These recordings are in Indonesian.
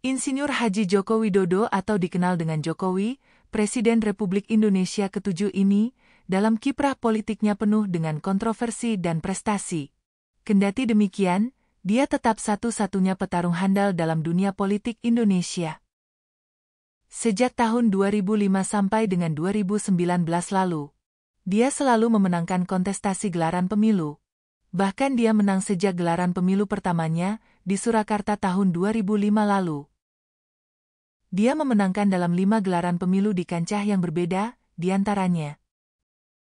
Insinyur Haji Joko Widodo atau dikenal dengan Jokowi, Presiden Republik Indonesia ke-7 ini, dalam kiprah politiknya penuh dengan kontroversi dan prestasi. Kendati demikian, dia tetap satu-satunya petarung handal dalam dunia politik Indonesia. Sejak tahun 2005 sampai dengan 2019 lalu, dia selalu memenangkan kontestasi gelaran pemilu. Bahkan dia menang sejak gelaran pemilu pertamanya, di Surakarta tahun 2005 lalu. Dia memenangkan dalam 5 gelaran pemilu di kancah yang berbeda, diantaranya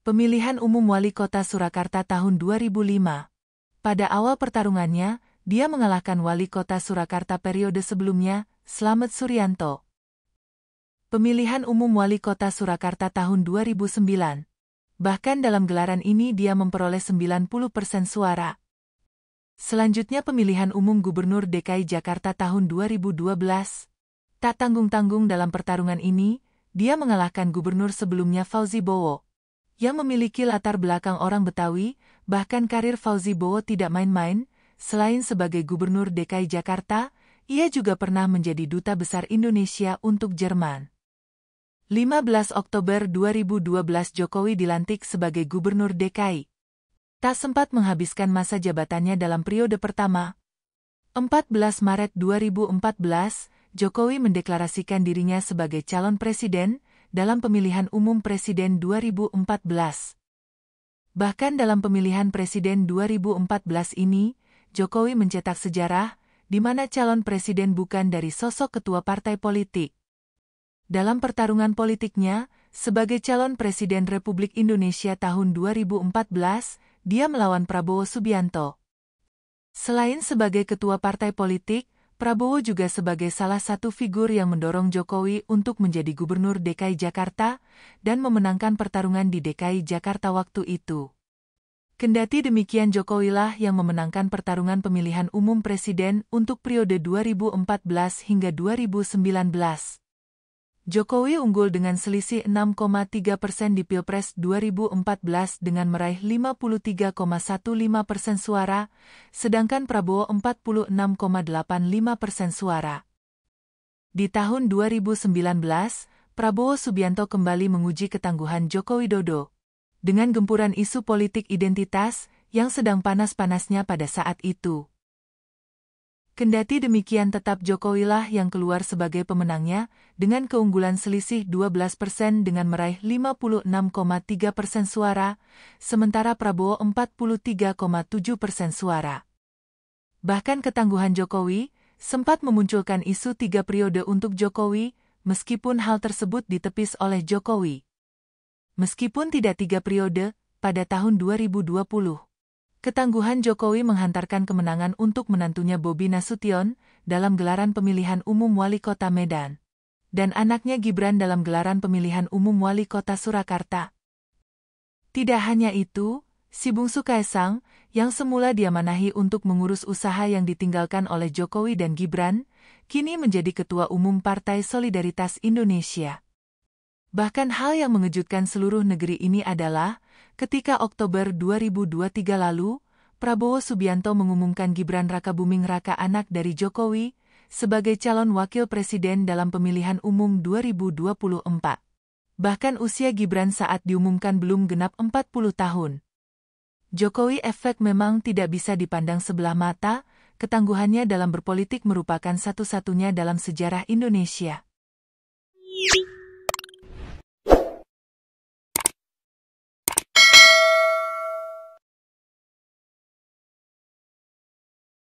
Pemilihan Umum Wali Kota Surakarta tahun 2005. Pada awal pertarungannya, dia mengalahkan Wali Kota Surakarta periode sebelumnya, Slamet Suryanto. Pemilihan Umum Wali Kota Surakarta tahun 2009. Bahkan dalam gelaran ini dia memperoleh 90% suara. Selanjutnya pemilihan umum Gubernur DKI Jakarta tahun 2012. Tak tanggung-tanggung dalam pertarungan ini, dia mengalahkan gubernur sebelumnya Fauzi Bowo, yang memiliki latar belakang orang Betawi. Bahkan karir Fauzi Bowo tidak main-main. Selain sebagai Gubernur DKI Jakarta, ia juga pernah menjadi Duta Besar Indonesia untuk Jerman. 15 Oktober 2012 Jokowi dilantik sebagai Gubernur DKI. Tak sempat menghabiskan masa jabatannya dalam periode pertama. 14 Maret 2014, Jokowi mendeklarasikan dirinya sebagai calon presiden dalam pemilihan umum presiden 2014. Bahkan dalam pemilihan presiden 2014 ini, Jokowi mencetak sejarah, di mana calon presiden bukan dari sosok ketua partai politik. Dalam pertarungan politiknya, sebagai calon Presiden Republik Indonesia tahun 2014, dia melawan Prabowo Subianto. Selain sebagai ketua partai politik, Prabowo juga sebagai salah satu figur yang mendorong Jokowi untuk menjadi Gubernur DKI Jakarta dan memenangkan pertarungan di DKI Jakarta waktu itu. Kendati demikian, Jokowilah yang memenangkan pertarungan pemilihan umum presiden untuk periode 2014 hingga 2019. Jokowi unggul dengan selisih 6,3% di Pilpres 2014 dengan meraih 53,15% suara, sedangkan Prabowo 46,85% suara. Di tahun 2019, Prabowo Subianto kembali menguji ketangguhan Joko Widodo. Dengan gempuran isu politik identitas yang sedang panas-panasnya pada saat itu. Kendati demikian tetap Jokowilah yang keluar sebagai pemenangnya dengan keunggulan selisih 12% dengan meraih 56,3% suara, sementara Prabowo 43,7% suara. Bahkan ketangguhan Jokowi sempat memunculkan isu 3 periode untuk Jokowi, meskipun hal tersebut ditepis oleh Jokowi. Meskipun tidak 3 periode, pada tahun 2020. Ketangguhan Jokowi menghantarkan kemenangan untuk menantunya Bobi Nasution dalam gelaran pemilihan umum Wali Kota Medan, dan anaknya Gibran dalam gelaran pemilihan umum Wali Kota Surakarta. Tidak hanya itu, si bungsu Kaesang, yang semula diamanahi untuk mengurus usaha yang ditinggalkan oleh Jokowi dan Gibran, kini menjadi Ketua Umum Partai Solidaritas Indonesia. Bahkan hal yang mengejutkan seluruh negeri ini adalah, ketika Oktober 2023 lalu, Prabowo Subianto mengumumkan Gibran Rakabuming Raka anak dari Jokowi, sebagai calon wakil presiden dalam pemilihan umum 2024. Bahkan usia Gibran saat diumumkan belum genap 40 tahun. Jokowi efek memang tidak bisa dipandang sebelah mata, ketangguhannya dalam berpolitik merupakan satu-satunya dalam sejarah Indonesia.